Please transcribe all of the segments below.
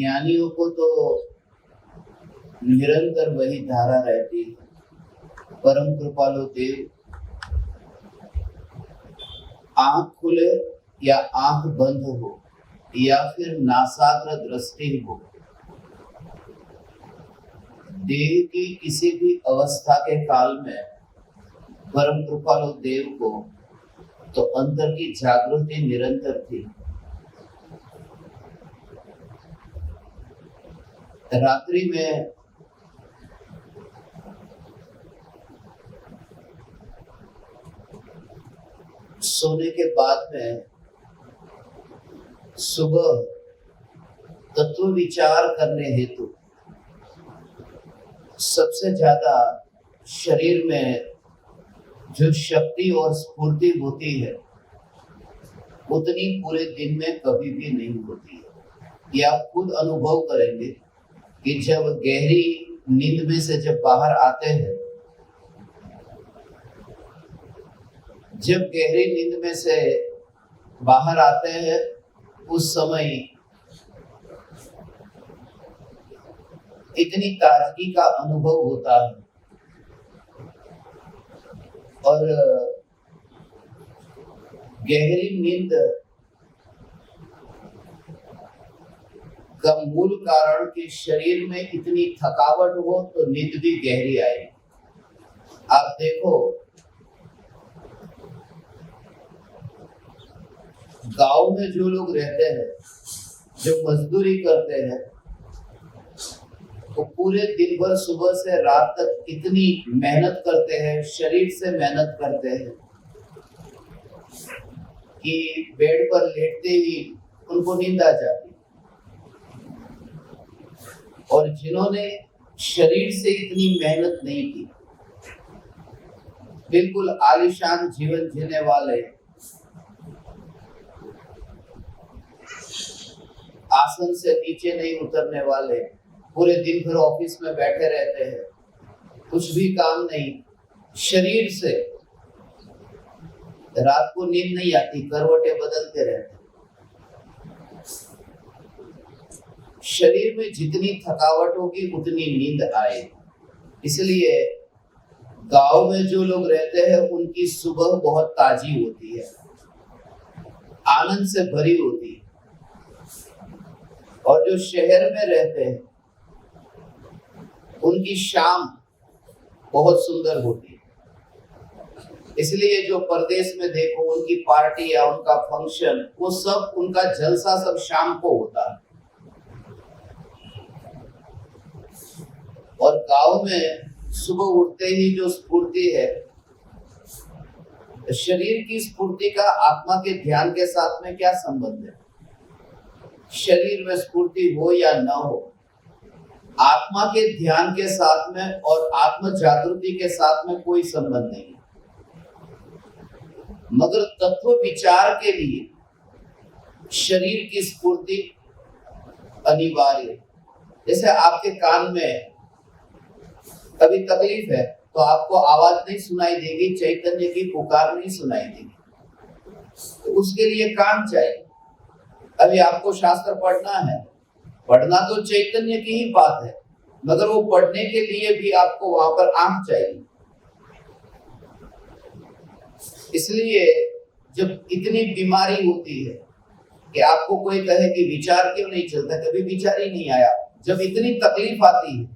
ज्ञानियों को तो निरंतर वही धारा रहती है। परम कृपालु देव आंख खुले या आंख बंद हो या फिर नासाग्र दृष्टि हो, देह की किसी भी अवस्था के काल में परम कृपालु देव को तो अंतर की जागृति निरंतर थी। रात्रि में सोने के बाद में सुबह तत्व विचार करने हेतु सबसे ज्यादा शरीर में जो शक्ति और स्फूर्ति होती है उतनी पूरे दिन में कभी भी नहीं होती है। ये आप खुद अनुभव करेंगे कि जब गहरी नींद में से जब बाहर आते हैं, जब गहरी नींद में से बाहर आते हैं उस समय इतनी ताजगी का अनुभव होता है और गहरी नींद का मूल कारण कि शरीर में इतनी थकावट हो तो नींद भी गहरी आएगी। आप देखो गांव में जो लोग रहते हैं, जो मजदूरी करते हैं, वो पूरे दिन भर सुबह से रात तक इतनी मेहनत करते हैं, शरीर से मेहनत करते हैं कि बेड पर लेटते ही उनको नींद आ जाती। और जिन्होंने शरीर से इतनी मेहनत नहीं की, बिल्कुल आलीशान जीवन जीने वाले, आसन से नीचे नहीं उतरने वाले, पूरे दिन भर ऑफिस में बैठे रहते हैं, कुछ भी काम नहीं, शरीर से रात को नींद नहीं आती, करवटें बदलते रहते। शरीर में जितनी थकावट होगी उतनी नींद आए। इसलिए गांव में जो लोग रहते हैं उनकी सुबह बहुत ताजी होती है, आनंद से भरी होती है, और जो शहर में रहते हैं उनकी शाम बहुत सुंदर होती है। इसलिए जो परदेश में देखो उनकी पार्टी या उनका फंक्शन, वो सब उनका जलसा सब शाम को होता है। और गांव में सुबह उठते ही जो स्फूर्ति है, शरीर की स्फूर्ति का आत्मा के ध्यान के साथ में क्या संबंध है? शरीर में स्फूर्ति हो या न हो, आत्मा के ध्यान के साथ में और आत्म जागृति के साथ में कोई संबंध नहीं। मगर तत्व विचार के लिए शरीर की स्फूर्ति अनिवार्य है। जैसे आपके कान में कभी तकलीफ है तो आपको आवाज नहीं सुनाई देगी, चैतन्य की पुकार नहीं सुनाई देगी, तो उसके लिए कान चाहिए। अभी आपको शास्त्र पढ़ना है, पढ़ना तो चैतन्य की ही बात है, मगर वो पढ़ने के लिए भी आपको वहां पर आंख चाहिए। इसलिए जब इतनी बीमारी होती है कि आपको कोई कहे कि विचार क्यों नहीं चलता, कभी विचार ही नहीं आया। जब इतनी तकलीफ आती है,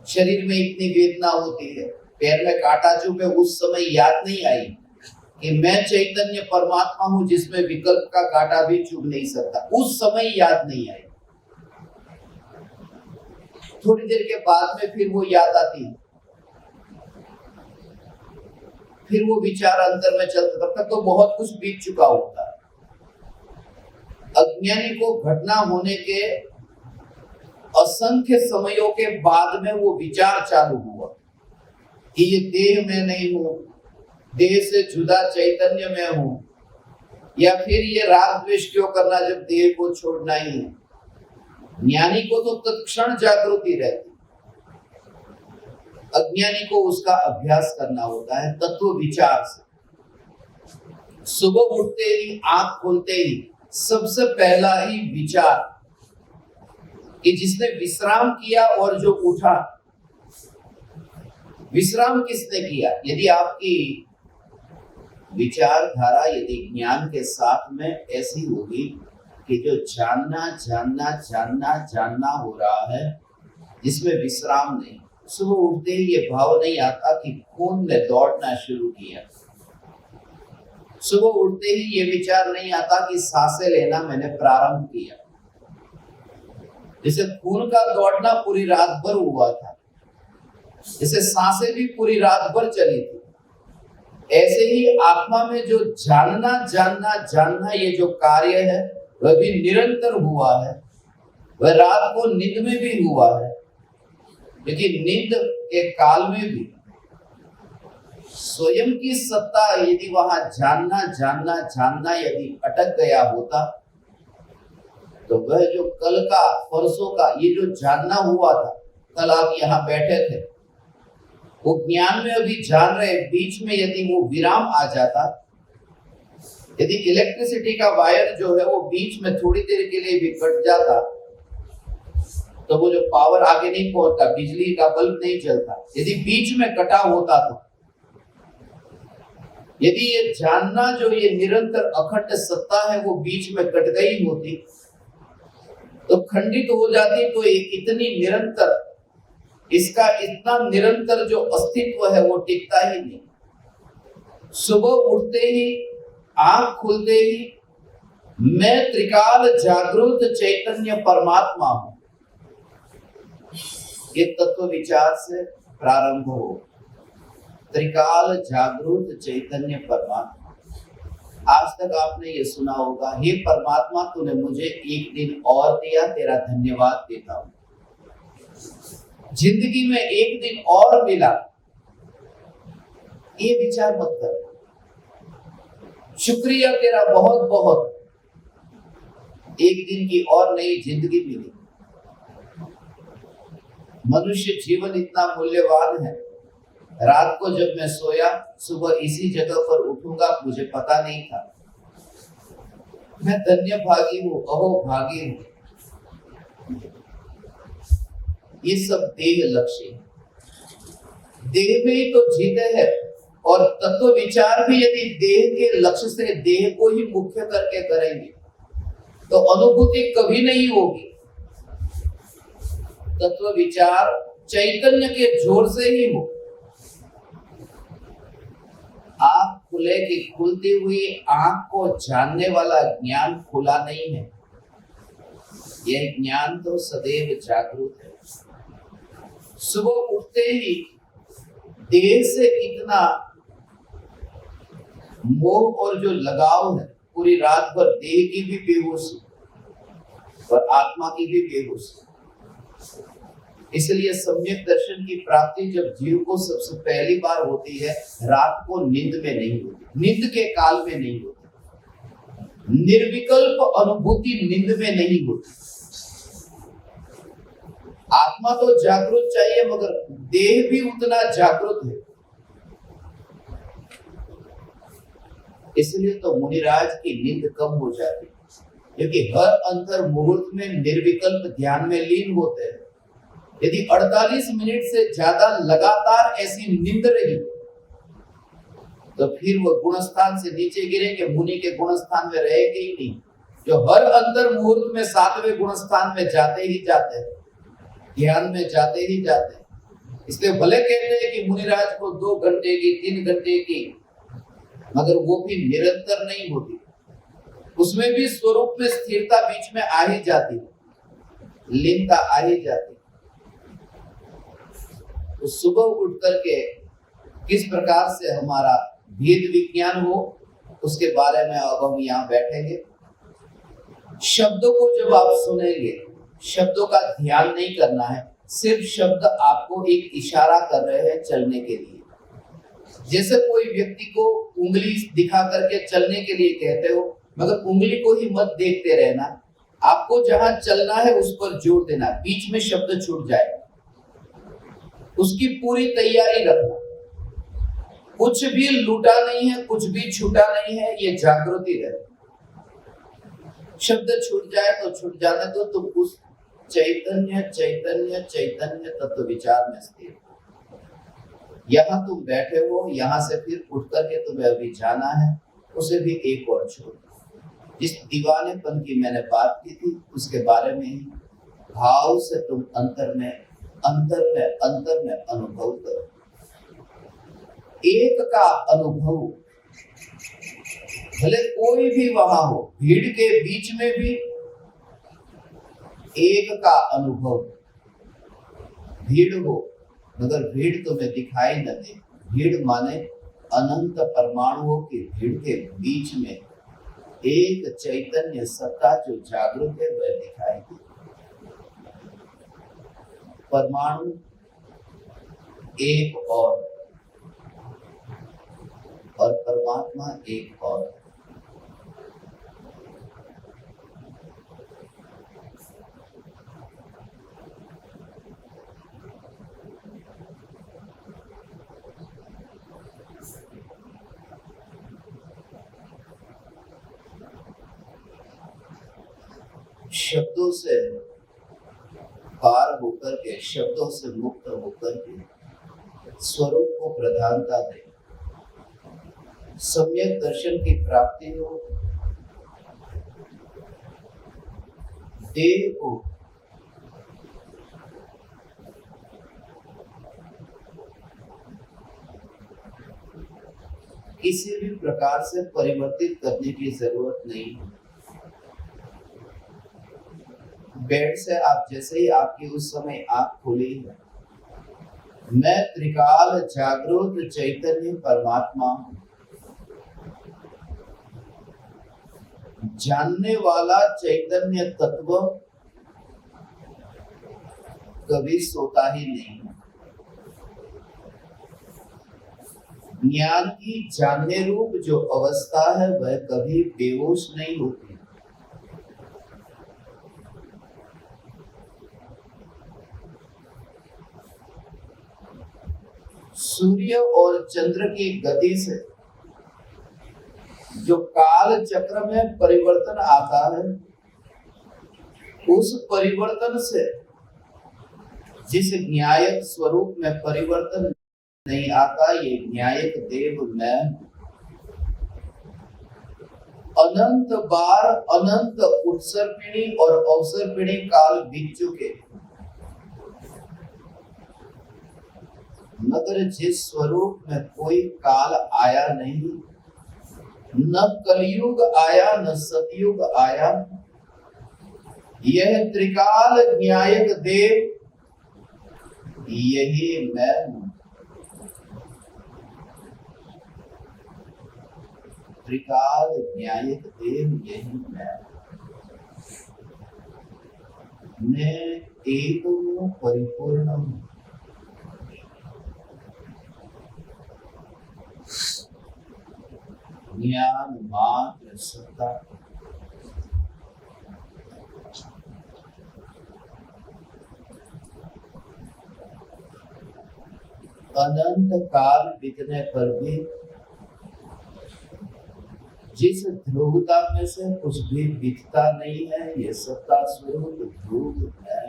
शरीर में इतनी वेदना होती है, पैर में कांटा चुभे, उस समय याद नहीं आई कि मैं चैतन्य परमात्मा हूं जिसमें विकल्प का कांटा भी चुभ नहीं सकता, उस समय याद नहीं आई। थोड़ी देर के बाद में फिर वो याद आती है, फिर वो विचार अंतर में चलता, तब तक तो बहुत कुछ बीत चुका होता है। अज्ञानी को घटना होने के असंख्य समयों के बाद में वो विचार चालू हुआ कि ये देह में नहीं हूं, देह से जुदा चैतन्य में हूं, या फिर ये राग द्वेष क्यों करना जब देह को छोड़ना ही है। ज्ञानी को तो तत्क्षण जागृति रहती, अज्ञानी को उसका अभ्यास करना होता है तत्व विचार से। सुबह उठते ही, आंख खोलते ही सबसे पहला ही विचार कि जिसने विश्राम किया और जो उठा। विश्राम किसने किया? यदि आपकी विचारधारा यदि ज्ञान के साथ में ऐसी होगी कि जो जानना जानना जानना जानना हो रहा है, जिसमें विश्राम नहीं, सुबह उठते ही ये भाव नहीं आता कि खून ने दौड़ना शुरू किया। सुबह उठते ही ये विचार नहीं आता कि सांसें लेना मैंने प्रारंभ किया। जैसे खून का दौड़ना पूरी रात भर हुआ था, जैसे सांसें भी पूरी रात भर चली थी, ऐसे ही आत्मा में जो जानना जानना जानना ये जो कार्य है वह भी निरंतर हुआ है। वह रात को नींद में भी हुआ है, लेकिन नींद के काल में भी स्वयं की सत्ता यदि वहां जानना जानना जानना यदि अटक गया होता, तो वह जो कल का परसों का ये जो जानना हुआ था, कल आप यहाँ बैठे थे, वो ज्ञान में अभी जान रहे, बीच में यदि वो विराम आ जाता, यदि इलेक्ट्रिसिटी का वायर जो है वो बीच में थोड़ी देर के लिए भी कट जाता, तो वो जो पावर आगे नहीं पहुंचता, बिजली का बल्ब नहीं चलता। यदि बीच में कटा होता तो, यदि ये जानना जो ये निरंतर अखंड सत्ता है वो बीच में कट गई होती, तो खंडित हो जाती, तो इतनी निरंतर, इसका इतना निरंतर जो अस्तित्व है वो टिकता ही नहीं। सुबह उठते ही, आंख खुलते ही मैं त्रिकाल जागृत चैतन्य परमात्मा हूं, ये तत्व विचार से प्रारंभ हो। त्रिकाल जागृत चैतन्य परमात्मा। आज तक आपने ये सुना होगा, हे परमात्मा तूने मुझे एक दिन और दिया, तेरा धन्यवाद देता हूं। जिंदगी में एक दिन और मिला, ये विचार मत कर। शुक्रिया तेरा बहुत बहुत, एक दिन की और नई जिंदगी मिली। मनुष्य जीवन इतना मूल्यवान है। रात को जब मैं सोया, सुबह इसी जगह पर उठूंगा मुझे पता नहीं था। मैं धन्य भागी हूं, अहो भागी हूं। ये सब देह लक्ष्य, देह में ही तो जीते हैं। और तत्व विचार भी यदि देह के लक्ष्य से देह को ही मुख्य करके करेंगे तो अनुभूति कभी नहीं होगी। तत्व विचार चैतन्य के जोर से ही हो। आंख खुले कि खुलती हुई आंख को जानने वाला ज्ञान खुला नहीं है। यह ज्ञान तो सदैव जागरूक है। सुबह उठते ही देह से इतना मोह और जो लगाव है, पूरी रात भर देह की भी बेहोशी और आत्मा की भी बेहोशी। इसलिए सम्यक दर्शन की प्राप्ति जब जीव को सबसे पहली बार होती है, रात को नींद में नहीं होती, नींद के काल में नहीं होती, निर्विकल्प अनुभूति नींद में नहीं होती। आत्मा तो जागृत चाहिए, मगर देह भी उतना जागृत है। इसलिए तो मुनिराज की नींद कम हो जाती, क्योंकि हर अंतर मुहूर्त में निर्विकल्प ध्यान में लीन होते हैं। यदि 48 मिनट से ज्यादा लगातार ऐसी नींद रही तो फिर वो गुणस्थान से नीचे गिरेंगे, मुनि के गुणस्थान में रहेंगे ही नहीं, जो हर अंतर मुहूर्त में 7वें गुणस्थान में जाते ही जाते हैं, ध्यान में जाते ही जाते हैं। इसलिए भले कहते हैं कि मुनिराज को 2 घंटे की 3 घंटे की, मगर वो भी निरंतर नहीं होती, उसमें भी स्वरूप में स्थिरता बीच में आ ही जाती, लीनता आ ही जाती। तो सुबह उठ करके किस प्रकार से हमारा भेद विज्ञान हो, उसके बारे में अब हम यहाँ बैठेंगे। शब्दों को जब आप सुनेंगे, शब्दों का ध्यान नहीं करना है, सिर्फ शब्द आपको एक इशारा कर रहे हैं चलने के लिए। जैसे कोई व्यक्ति को उंगली दिखा करके चलने के लिए कहते हो, मगर उंगली को ही मत देखते रहना, आपको जहां चलना है उस पर जोर देना, बीच में शब्द छूट जाए, उसकी पूरी तैयारी रखना। कुछ भी लूटा नहीं है, कुछ भी छूटा नहीं है, ये जागृति है। शब्द छूट जाए तो छूट जाने दो, तुम उस चैतन्य चैतन्य चैतन्य तत्व विचार में स्थिर। यहाँ तुम बैठे हो, यहाँ से फिर उठ करके तुम्हें अभी जाना है, उसे भी एक और छोड़। जिस दीवानेपन की मैंने बात की थी उसके बारे में ही भाव से तुम अंतर में अनुभव करो। एक का अनुभव, भले कोई भी वहां हो, भीड़ के बीच में भी एक का अनुभव। भीड़ हो मगर भीड़ तुम्हें दिखाई न दे। भीड़ माने अनंत परमाणुओं की भीड़ के बीच में एक चैतन्य सत्ता जो जागरूक है वह दिखाई दे। परमाणु एक और परमात्मा एक और। शब्दों से पार होकर के, शब्दों से मुक्त होकर के स्वरूप को प्रधानता दे, सम्यक दर्शन की प्राप्ति हो, देह को किसी भी प्रकार से परिवर्तित करने की जरूरत नहीं है। बेड से आप जैसे ही आपकी उस समय आंख खुली है, मैं त्रिकाल जागृत चैतन्य परमात्मा हूं। जानने वाला चैतन्य तत्व कभी सोता ही नहीं। ज्ञान की जानने रूप जो अवस्था है वह कभी बेहोश नहीं होती। सूर्य और चंद्र की गति से जो काल चक्र में परिवर्तन आता है, उस परिवर्तन से जिस न्यायक स्वरूप में परिवर्तन नहीं आता, ये न्यायक देव मैं अनंत बार अनंत उत्सर्पिणी और अवसर्पिणी काल बीत चुके, मगर जिस स्वरूप में कोई काल आया नहीं, न कलयुग आया न सतयुग आया, यह त्रिकाल न्यायक देव यही मैं हूं। त्रिकाल न्यायक देव यही मैं एक हूं, परिपूर्ण हूं। ज्ञान मात्र सत्ता, अनंत काल बीतने पर भी जिस ध्रुवता में से कुछ भी बीतता नहीं है, ये सत्ता स्वरूप ध्रुव है।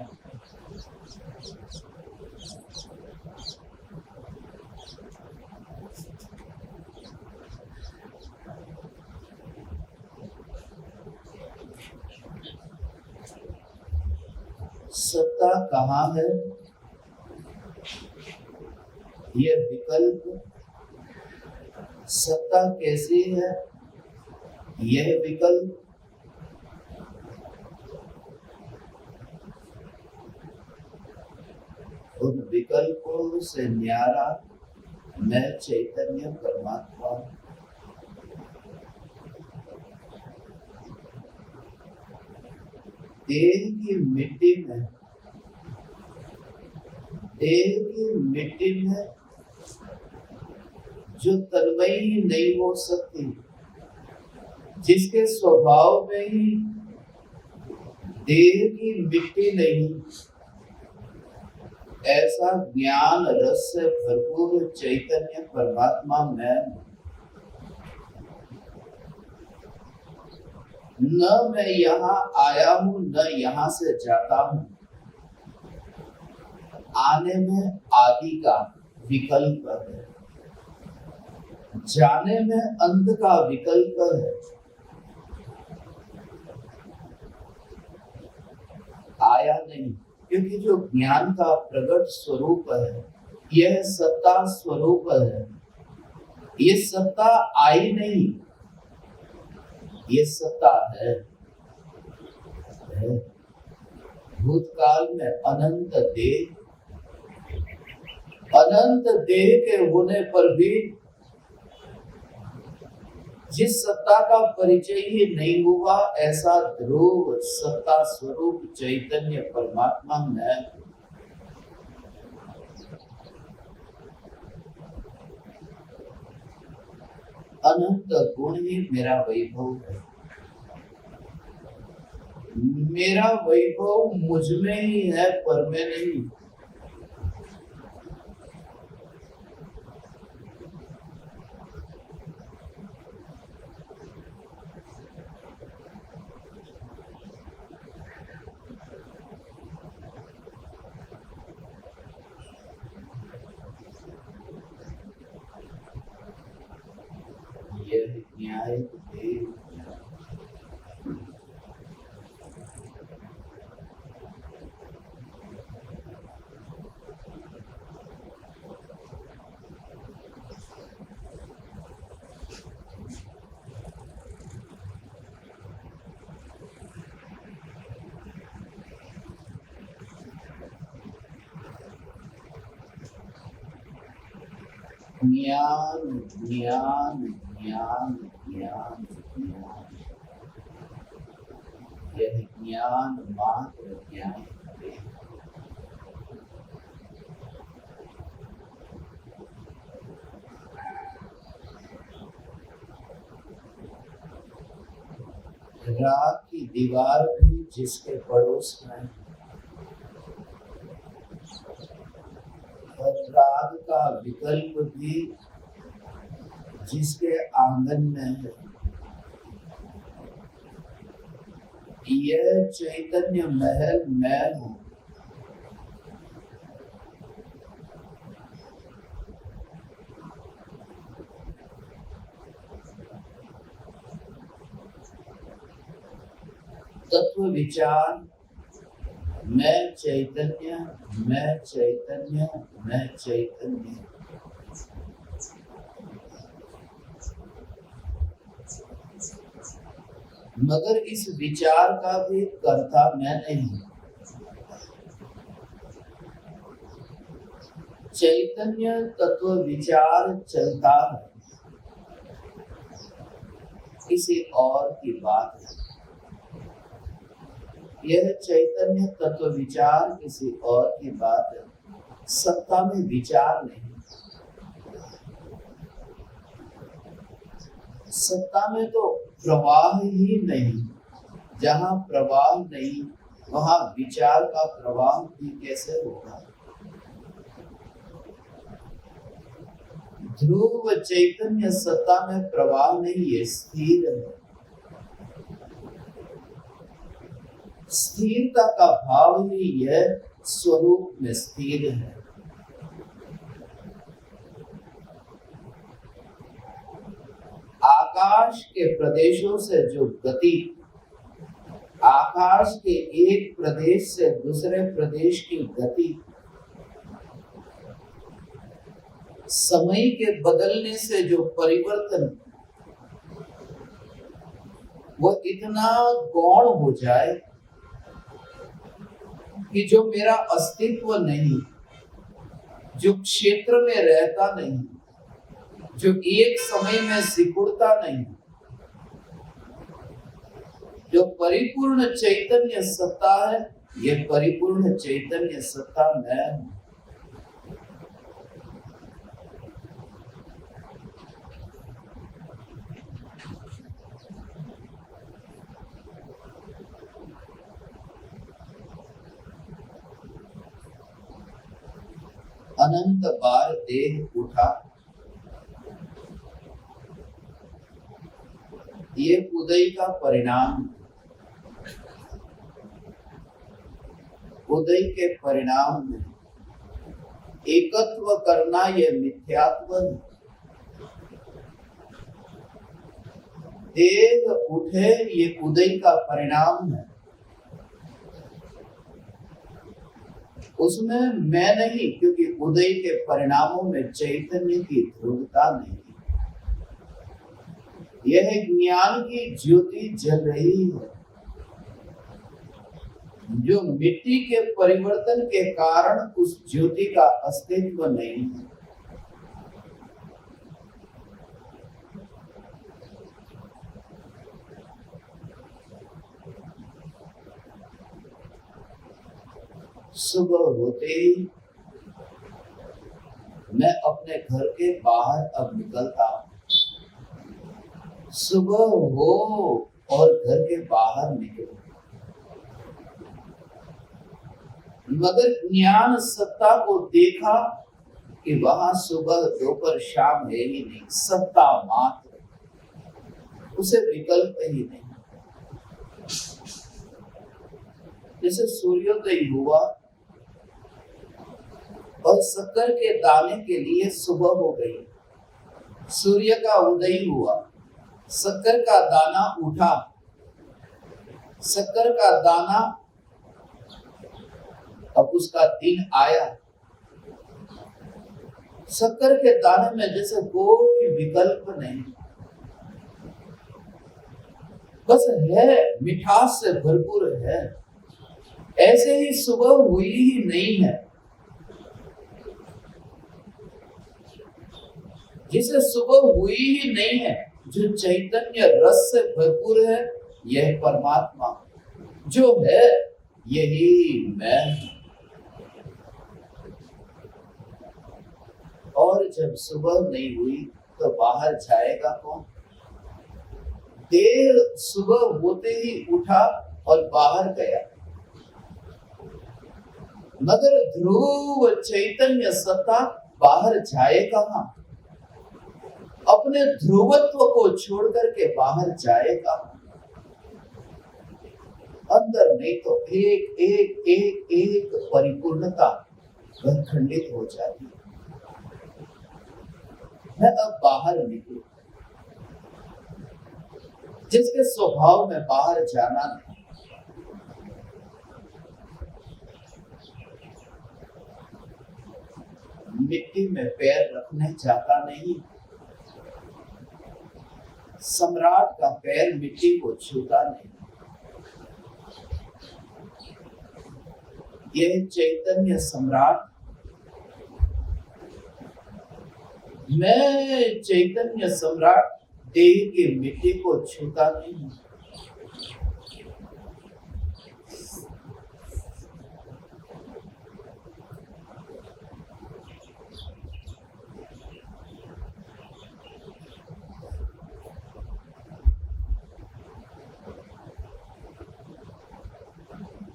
सत्ता कहाँ है? यह विकल्प। सत्ता कैसी है? यह विकल्प। उन विकल्पों से न्यारा मैं चैतन्य परमात्मा। देह की मिट्टी में जो तन्मयी नहीं हो सकती, जिसके स्वभाव में ही देह की मिट्टी नहीं, ऐसा ज्ञान रस से भरपूर चैतन्य परमात्मा मैं न मैं यहाँ आया हूं, न यहाँ से जाता हूं। आने में आदि का विकल्प है, जाने में अंत का विकल्प है। आया नहीं, क्योंकि जो ज्ञान का प्रकट स्वरूप है यह सत्ता स्वरूप है। ये सत्ता आई नहीं, ये सत्ता है। भूतकाल में अनंत देह के होने पर भी जिस सत्ता का परिचय ही नहीं हुआ, ऐसा ध्रुव सत्ता स्वरूप चैतन्य परमात्मा में अनंत गुण ही मेरा वैभव है। मेरा वैभव मुझ में ही है, पर में नहीं। यह न्याय देव ज्ञान ज्ञान ज्ञान ज्ञान ज्ञान, यह ज्ञान मात्र ज्ञान है। राग की दीवार भी जिसके पड़ोस में, और राग का विकल्प भी जिसके आंगन में है, यह चैतन्य महल मैं हूं। तत्व विचार मैं चैतन्य, मैं चैतन्य, मैं चैतन्य। मगर इस विचार का भी कर्ता मैं नहीं। चैतन्य तत्व विचार चलता है, किसी और की बात है। यह चैतन्य तत्व विचार किसी और की बात है, सत्ता में विचार नहीं। सत्ता में तो प्रवाह ही नहीं। जहाँ प्रवाह नहीं वहाँ विचार का प्रवाह भी कैसे होगा। ध्रुव चैतन्य सत्ता में प्रवाह नहीं है, स्थिर है। स्थिरता का भाव ही यह स्वरूप में स्थिर है। आकाश के प्रदेशों से जो गति, आकाश के एक प्रदेश से दूसरे प्रदेश की गति, समय के बदलने से जो परिवर्तन, वो इतना गौण हो जाए कि जो मेरा अस्तित्व नहीं, जो क्षेत्र में रहता नहीं, जो एक समय में सिकुड़ता नहीं, जो परिपूर्ण चैतन्य सत्ता है, ये परिपूर्ण चैतन्य सत्ता मैं हूं। अनंत बार देह उठा, ये उदय का परिणाम। उदय के परिणाम में एकत्व करना यह मिथ्यात्व है। देह उठे ये उदय का परिणाम है, उसमें मैं नहीं, क्योंकि उदय के परिणामों में चैतन्य की ध्रुवता नहीं। यह ज्ञान की ज्योति जल रही है, जो मिट्टी के परिवर्तन के कारण उस ज्योति का अस्तित्व नहीं है। सुबह होते ही मैं अपने घर के बाहर अब निकलता हूं। सुबह हो और घर के बाहर निकलो, मगर ज्ञान सत्ता को देखा कि वहां सुबह दोपहर शाम है ही नहीं, सत्ता मात्र, उसे विकल्प ही नहीं। जैसे सूर्योदय हुआ और शक्कर के दाने के लिए सुबह हो गई, सूर्य का उदय हुआ, शक्कर का दाना उठा, शक्कर का दाना अब उसका दिन आया। शक्कर के दाने में जैसे कोई विकल्प नहीं, बस है, मिठास से भरपूर है। ऐसे ही सुबह हुई ही नहीं है, जिसे सुबह हुई ही नहीं है, जो चैतन्य रस से भरपूर है, यह परमात्मा जो है, यही मैं। और जब सुबह नहीं हुई तो बाहर जाएगा कौन? देर सुबह होते ही उठा और बाहर गया, मगर ध्रुव चैतन्य सत्ता बाहर जाए कहां? अपने ध्रुवत्व को छोड़ करके बाहर जाएगा, अंदर नहीं तो एक एक एक एक परिपूर्णता वह खंडित हो जाती है। मैं अब बाहर निकलूं, जिसके स्वभाव में बाहर जाना नहीं। मिट्टी में पैर रखने जाता नहीं, सम्राट का पैर मिट्टी को छूता नहीं। यह चैतन्य सम्राट, मैं चैतन्य सम्राट देह की मिट्टी को छूता नहीं।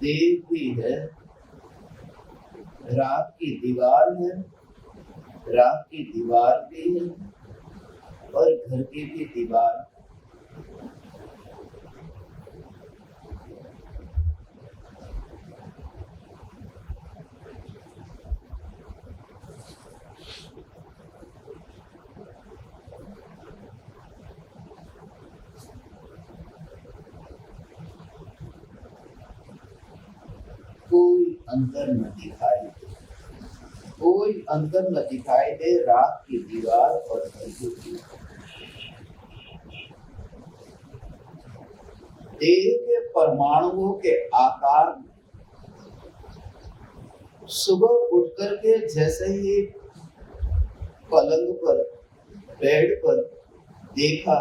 देह भी है, रात की दीवार है, रात की दीवार भी है और घर की भी दीवार। कोई अंतर न दिखाई दे, कोई अंतर न दिखाई दे रात की दीवार और घर की दीवार। देह के परमाणुओं के आकार में सुबह उठ करके जैसे ही पलंग पर, बेड पर देखा,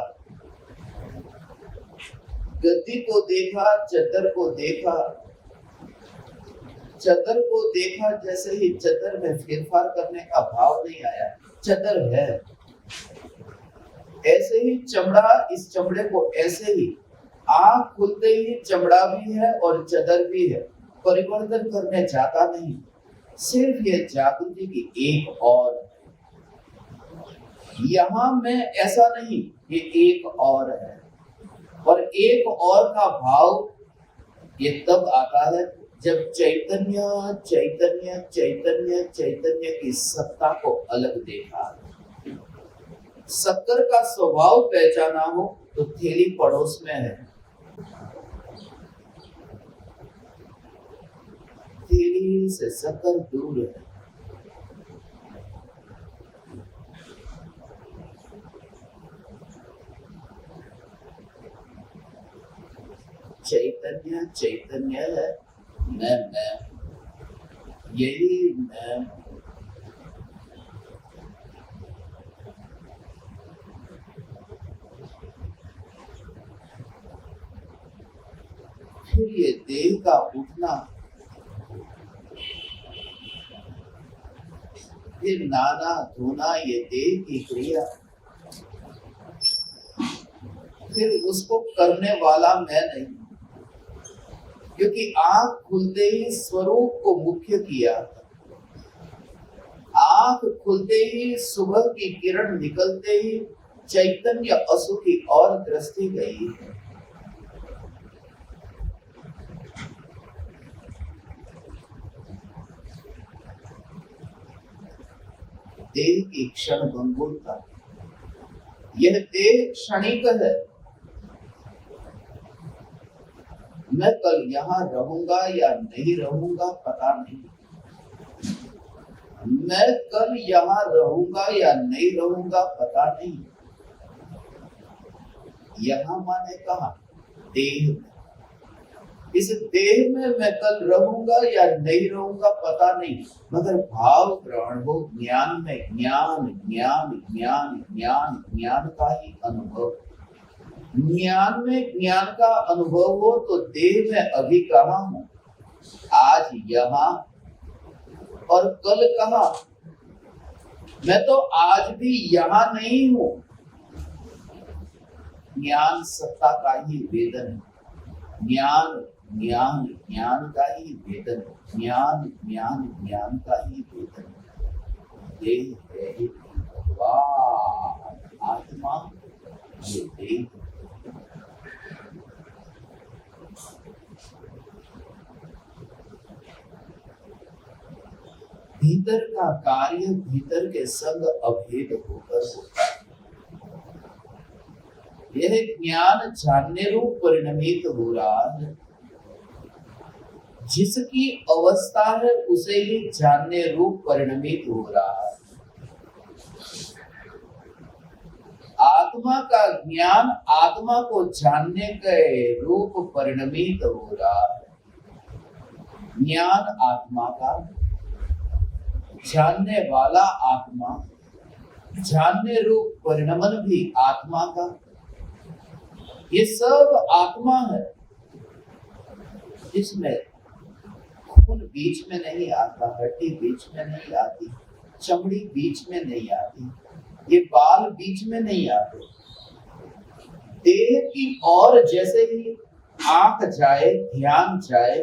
गद्दी को देखा, चादर को देखा, चादर को देखा, जैसे ही चादर में फेरफार करने का भाव नहीं आया, चादर है। ऐसे ही चमड़ा, इस चमड़े को ऐसे ही आंख खुलते ही चमड़ा भी है और चादर भी है, परिवर्तन करने जाता नहीं। सिर्फ ये जागृति की एक और, यहाँ में ऐसा नहीं, ये एक और है। और एक और का भाव ये तब आता है जब चैतन्य चैतन्य चैतन्य चैतन्य की सत्ता को अलग देखा, शक्कर का स्वभाव पहचाना हो तो थैली पड़ोस में है, थैली से शक्कर दूर है। चैतन्य चैतन्य है, मैं यही मैं। फिर ये देह का उठना, फिर नहाना धोना, ये देह की क्रिया, फिर उसको करने वाला मैं नहीं, क्योंकि आंख खुलते ही स्वरूप को मुख्य किया, आंख खुलते ही सुबह की किरण निकलते ही चैतन्य असु की ओर दृष्टि गई। देह की क्षण भंगुरता, यह देह क्षणिक है। मैं कल यहाँ रहूंगा या नहीं रहूंगा पता नहीं, मैं कल यहाँ रहूंगा या नहीं रहूंगा पता नहीं। यहाँ माने कहा? देह में। इस देह में मैं कल रहूंगा या नहीं रहूंगा पता नहीं, मगर भाव ग्रहण हो, ज्ञान में ज्ञान ज्ञान ज्ञान ज्ञान ज्ञान का ही अनुभव, ज्ञान में ज्ञान का अनुभव हो तो देह में अभी कहाँ हूँ, आज यहाँ और कल कहाँ। मैं तो आज भी यहाँ नहीं हूँ। ज्ञान सत्ता का ही वेदन है, ज्ञान ज्ञान ज्ञान का ही वेदन, ज्ञान ज्ञान ज्ञान का ही वेदन। देह है ही भगवान, आत्मा ये देह। भीतर का कार्य भीतर के संग अभेद होकर होता है। यह ज्ञान जानने रूप परिणमित हो रहा है। जिसकी अवस्था है उसे ही जानने रूप परिणमित हो रहा है। आत्मा का ज्ञान आत्मा को जानने के रूप परिणमित हो रहा है। ज्ञान आत्मा का, जानने वाला आत्मा, जानने रूप परिणमन भी आत्मा का, ये सब आत्मा है। इसमें खून बीच में नहीं आता, हड्डी बीच में नहीं आती, चमड़ी बीच में नहीं आती, ये बाल बीच में नहीं आते। देह की ओर जैसे ही आंख जाए, ध्यान जाए,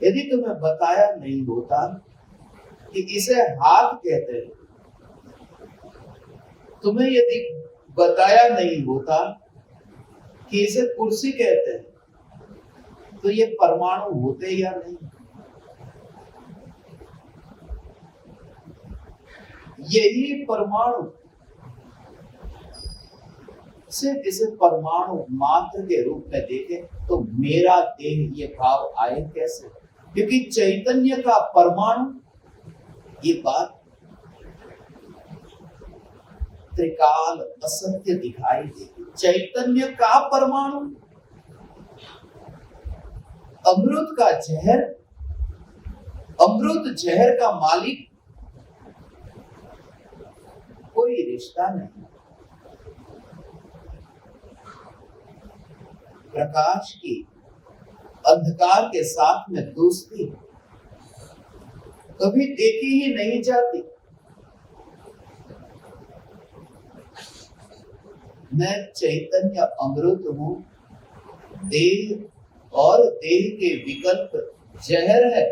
यदि तुम्हें बताया नहीं होता कि इसे हाथ कहते हैं, तुम्हें यदि बताया नहीं होता कि इसे कुर्सी कहते हैं, तो ये परमाणु होते या नहीं। यही परमाणु, सिर्फ इसे परमाणु मात्र के रूप में देखे तो मेरा देह ये भाव आए कैसे? क्योंकि चैतन्य का परमाणु, ये बात त्रिकाल असत्य दिखाई देगी। चैतन्य का परमाणु, अमृत का जहर, अमृत जहर का मालिक, कोई रिश्ता नहीं। प्रकाश की अंधकार के साथ में दोस्ती कभी देखी ही नहीं जाती। मैं चैतन्य अमृत हूं, देह और देह के विकल्प जहर है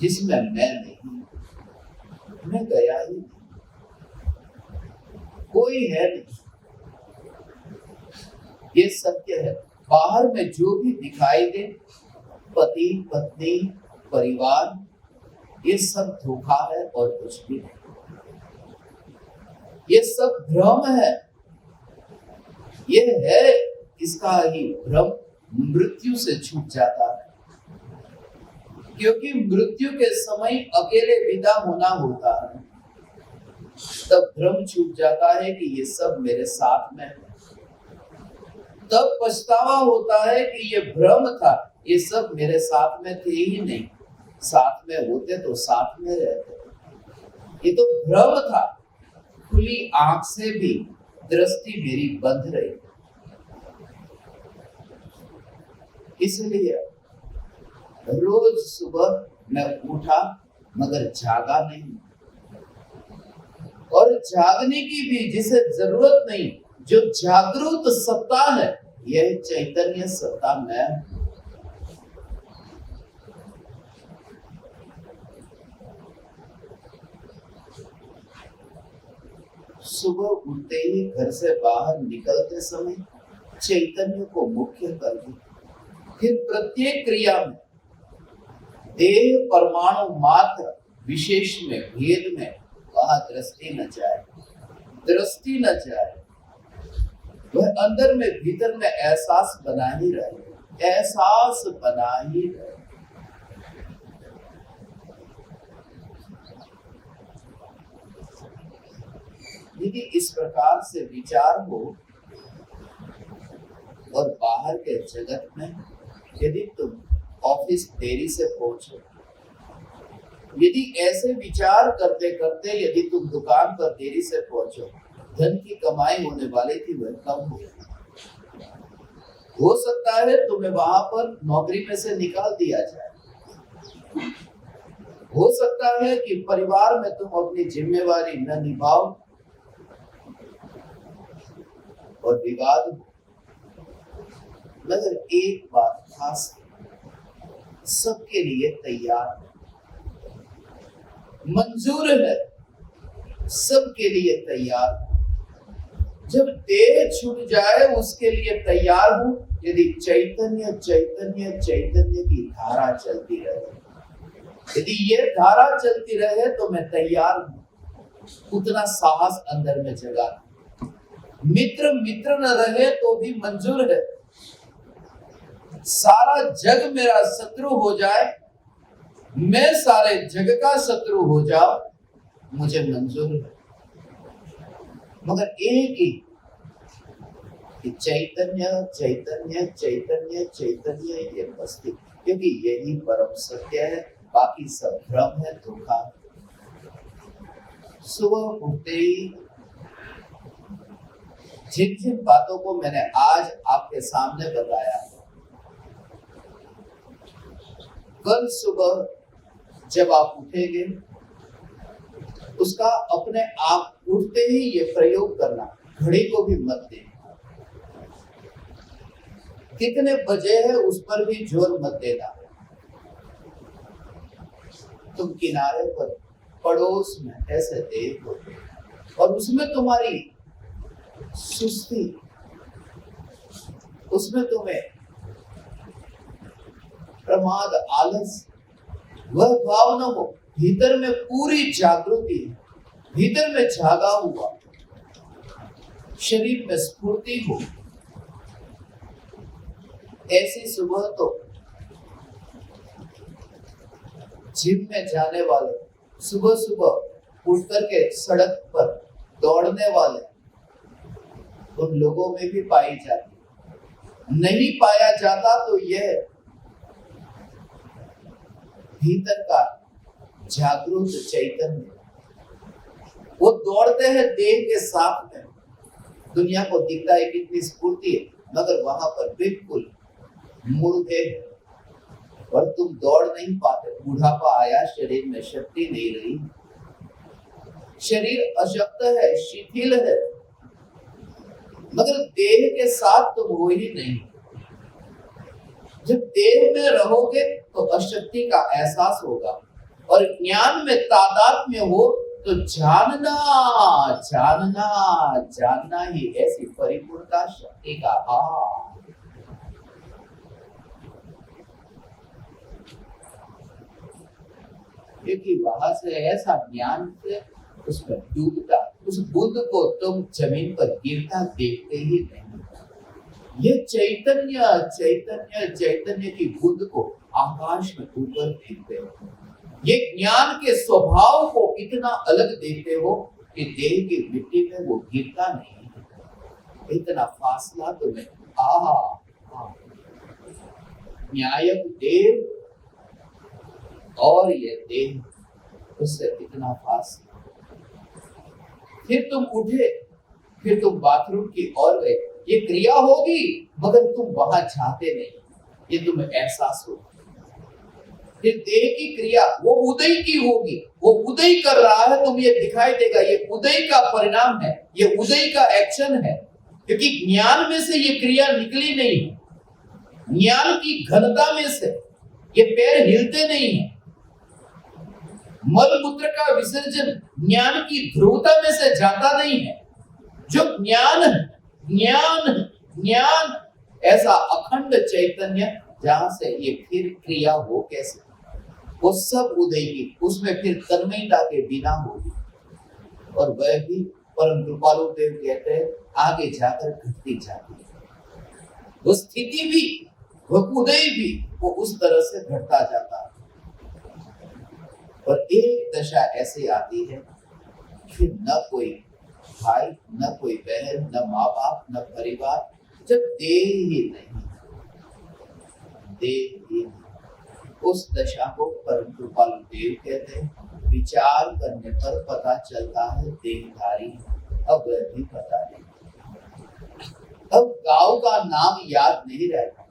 जिसमें मैं नहीं, मैं गया ही नहीं, कोई है नहीं। ये सत्य है। बाहर में जो भी दिखाई दे, पति पत्नी परिवार, ये सब धोखा है और कुछ भी नहीं। ये सब भ्रम है। ये है इसका ही भ्रम मृत्यु से छूट जाता है, क्योंकि मृत्यु के समय अकेले विदा होना होता है। तब भ्रम छूट जाता है कि ये सब मेरे साथ में है। तब पछतावा होता है कि ये भ्रम था, ये सब मेरे साथ में थे ही नहीं। साथ में होते तो साथ में रहते। ये तो भ्रम था। खुली आंख से भी दृष्टि मेरी बंद रही। इसलिए रोज सुबह मैं उठा मगर जागा नहीं, और जागने की भी जिसे जरूरत नहीं, जो जागरूक सत्ता है, यह चैतन्य सत्ता मैं हूं। सुबह उठते ही घर से बाहर निकलते समय चैतन्य को मुख्य करके, फिर प्रत्येक क्रिया में देह परमाणु मात्र विशेष में भेद में वहां दृष्टि न जाए, दृष्टि न जाए। वह अंदर में भीतर में एहसास बना ही रहे, एहसास बना ही रहे। यदि इस प्रकार से विचार हो, और बाहर के जगत में यदि तुम ऑफिस देरी से पहुंचो, यदि ऐसे विचार करते करते यदि तुम दुकान पर देरी से पहुंचो, धन की कमाई होने वाली थी वह कम हो सकता है तुम्हें वहां पर नौकरी में से निकाल दिया जाए। हो सकता है कि परिवार में तुम अपनी जिम्मेवारी न निभाओ और विवाद। मगर एक बात खास, सबके लिए तैयार है, मंजूर है, सबके लिए तैयार। जब देह छूट जाए उसके लिए तैयार हूं, यदि चैतन्य चैतन्य चैतन्य की धारा चलती रहे, यदि ये धारा चलती रहे तो मैं तैयार हूं। उतना साहस अंदर में जगा। मित्र मित्र न रहे तो भी मंजूर है। सारा जग मेरा शत्रु हो जाए, मैं सारे जग का शत्रु हो जाऊं, मुझे मंजूर है। मगर एक ही कि चैतन्य चैतन्य चैतन्य चैतन्य ये बस्ती, क्योंकि यही परम सत्य है, बाकी सब भ्रम है, धोखा। सुबह उठते ही जिन जिन बातों को मैंने आज आपके सामने बताया, कल सुबह जब आप उठेंगे उसका अपने आप उठते ही ये प्रयोग करना। घड़ी को भी मत देना, कितने बजे है उस पर भी जोर मत देना। तुम किनारे पर पड़ोस में ऐसे देखो और उसमें तुम्हारी सुस्ती, उसमें तुम्हें प्रमाद आलस वह भाव न हो। भीतर में पूरी जागृति, भीतर में जागा हुआ, शरीर में स्फूर्ति हो। ऐसी सुबह तो जिम में जाने वाले, सुबह सुबह उठ करके सड़क पर दौड़ने वाले, उन लोगों में भी पाई जाती। नहीं पाया जाता तो यह भीतर का जागरूक चैतन्य, वो दौड़ते हैं देह के साथ में। दुनिया को दिखता है कितनी स्फूर्ति है, मगर वहां पर बिल्कुल मुर्दे और तुम दौड़ नहीं पाते। बुढ़ापा आया, शरीर में शक्ति नहीं रही, शरीर अशक्त है, शिथिल है, मगर देह के साथ तुम हो ही नहीं। जब देह में रहोगे तो अशक्ति का एहसास होगा, और ज्ञान में तादात्म्य हो तो जानना जानना जानना ही ऐसी परिपूर्णता शक्ति का क्योंकि वहां से ऐसा ज्ञान से उसमें डूबता, उस बुद्ध को तुम जमीन पर गिरता देखते ही नहीं। ये चैतन्य चैतन्य चैतन्य की बुद्ध को आकाश में ऊपर देखते हो। ये ज्ञान के स्वभाव को इतना अलग देखते हो कि देह की मिट्टी में वो गिरता नहीं है। इतना फासला तुम्हें न्यायक देव और ये देह, उससे इतना फासला। फिर तुम उठे, फिर तुम बाथरूम की ओर गए। ये क्रिया होगी मगर तुम वहां जाते नहीं, ये तुम्हें एहसास होगा। फिर देह की क्रिया वो उदय की होगी, वो उदय कर रहा है, तुम ये दिखाई देगा, ये उदय का परिणाम है, ये उदय का एक्शन है। क्योंकि ज्ञान में से ये क्रिया निकली नहीं है, ज्ञान की घनता में से ये पैर हिलते नहीं है। मल मूत्र का विसर्जन ज्ञान की ध्रुवता में से जाता नहीं है। जो ज्ञान ज्ञान ज्ञान ऐसा अखंड चैतन्य जहां से ये फिर क्रिया हो कैसे, वो सब उदय की, उसमें फिर तन्मयता के बिना होगी। और वह भी परम कृपालु देव कहते हैं आगे जाकर घटती जाती है। वो स्थिति भी, वो उदय भी, वो उस तरह से घटता जाता है। और एक दशा ऐसी आती है फिर न कोई भाई, न कोई बहन, न माँ बाप, न परिवार, जब देह ही नहीं, देह ही नहीं, उस दशा को परम कृपालु देव कहते हैं। विचार करने पर पता चलता है देहधारी, अब वह भी पता नहीं। अब गांव का नाम याद नहीं रहता,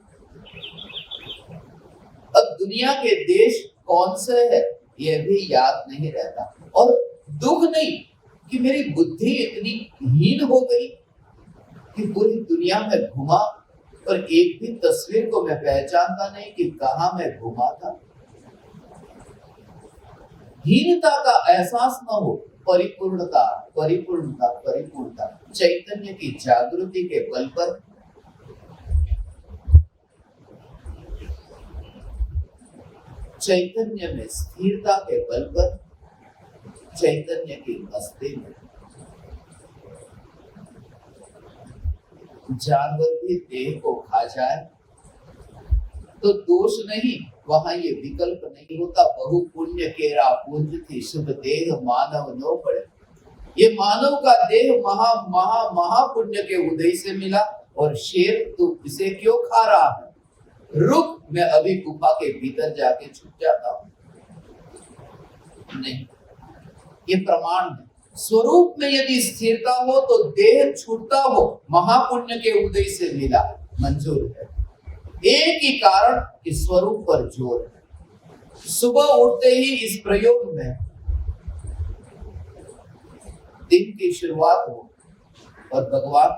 अब दुनिया के देश कौन से है यह भी याद नहीं रहता। और दुख नहीं कि मेरी बुद्धि इतनी हीन हो गई कि पूरी दुनिया में घुमा और एक भी तस्वीर को मैं पहचानता नहीं कि कहां मैं घुमा था। हीनता का एहसास न हो, परिपूर्णता परिपूर्णता परिपूर्णता, चैतन्य की जागृति के बल पर चैतन्य में स्थिरता के बल पर, चैतन्य की मस्ती में जानवर भी देह को खा जाए तो दोष नहीं, वहां ये विकल्प नहीं होता। बहु पुण्य केरा पूंज थी शुभ देह मानव नो पड़े। ये मानव का देह महा महा महापुण्य के उदय से मिला। और शेर तू इसे क्यों खा रहा है, रुक, मैं अभी गुफा के भीतर जाके छुप जाता हूं। नहीं, ये प्रमाण है। स्वरूप में यदि स्थिरता हो तो देह छूटता हो, महापुण्य के उदय से मिला, मंजूर है। एक ही कारण कि स्वरूप पर जोर है। सुबह उठते ही इस प्रयोग में दिन की शुरुआत हो और भगवान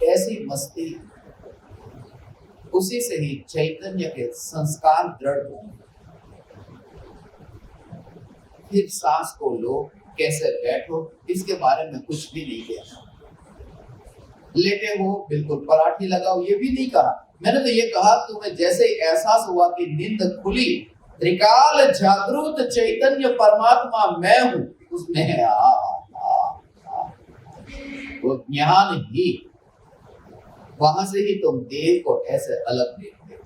ऐसी मस्ती, उसी से ही चैतन्य के संस्कार दृढ़ हो। फिर सांस को लो, कैसे बैठो, इसके बारे में कुछ भी नहीं कहना। लेटे हो बिल्कुल पराठी लगाओ, ये भी नहीं कहा। मैंने तो ये कहा तुम्हें जैसे एहसास हुआ कि नींद खुली, त्रिकाल जागृत चैतन्य परमात्मा मैं हूं, उसमें वो ज्ञान ही, वहां से ही तुम देह को ऐसे अलग देखते हो।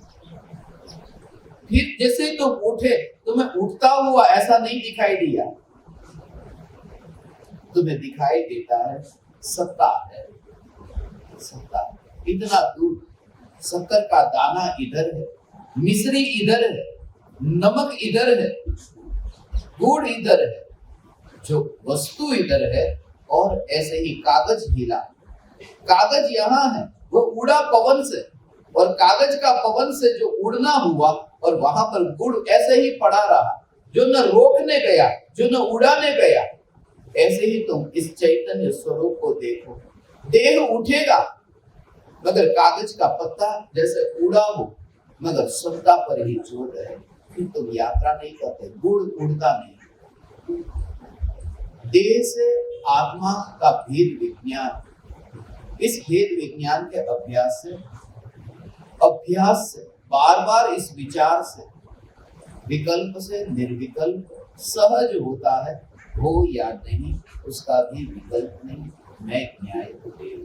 फिर जैसे तुम उठे, तुम्हें उठता हुआ ऐसा नहीं दिखाई दिया, तुम्हें दिखाई देता है सत्ता है, सत्ता। इतना दूर, शक्कर का दाना इधर है, मिश्री इधर है, नमक इधर है, गुड़ इधर है, जो वस्तु इधर है। और ऐसे ही कागज हिला, कागज यहाँ है, वो उड़ा पवन से, और कागज का पवन से जो उड़ना हुआ और वहां पर गुड़ ऐसे ही पड़ा रहा, जो न रोकने गया, जो न उड़ाने गया। ऐसे ही तुम इस चैतन्य स्वरूप को देखो। देह उठेगा मगर कागज का पत्ता जैसे उड़ा हो, मगर सत्ता पर ही जोर रहे। फिर तुम यात्रा नहीं करते, गुड़ उड़ता नहीं। देह से आत्मा का भेद विज्ञान, इस भेद विज्ञान के अभ्यास से बार बार इस विचार से विकल्प से निर्विकल्प सहज होता है, हो या नहीं उसका भी विकल्प नहीं, मैं न्याय को देव।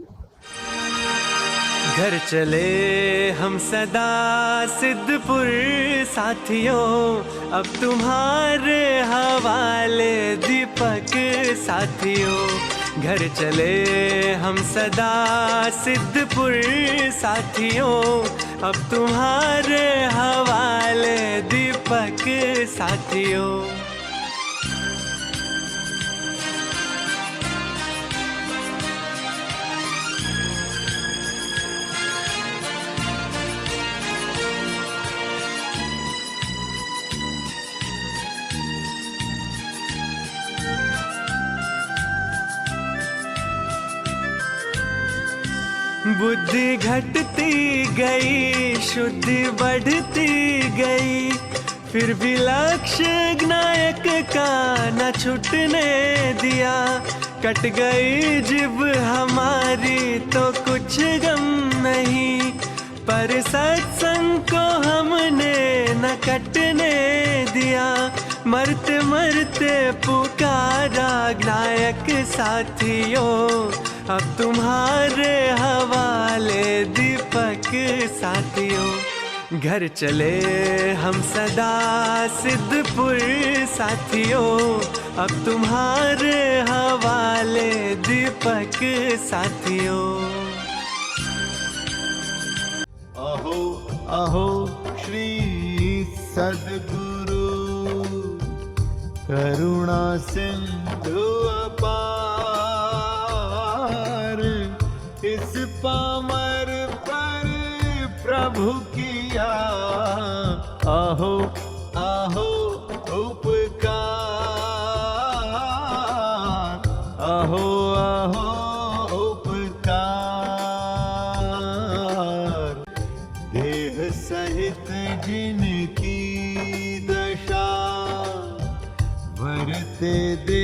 घर चले हम सदा सिद्धपुर साथियों, अब तुम्हारे हवाले दीपक साथियों। घर चले हम सदा सिद्धपुर साथियों, अब तुम्हारे हवाले दीपक साथियों। बुद्धि घटती गई, शुद्धि बढ़ती गई, फिर भी लक्ष्य नायक का न छूटने दिया। कट गई जिब हमारी तो कुछ गम नहीं, पर सत्संग को हमने न कटने दिया। मरते मरते पुकारा नायक साथियों, अब तुम्हारे हवाले दीपक साथियों। घर चले हम सदा सिद्धपुर साथियों, अब तुम्हारे हवाले दीपक साथियों। अहो अहो श्री सद्गुरु, करुणा सिंधु अपार, इस पामर पर प्रभु किया आहो आहो उपकार। आहो आहो उपकार। देह सहित जिनकी दशा, वरते दे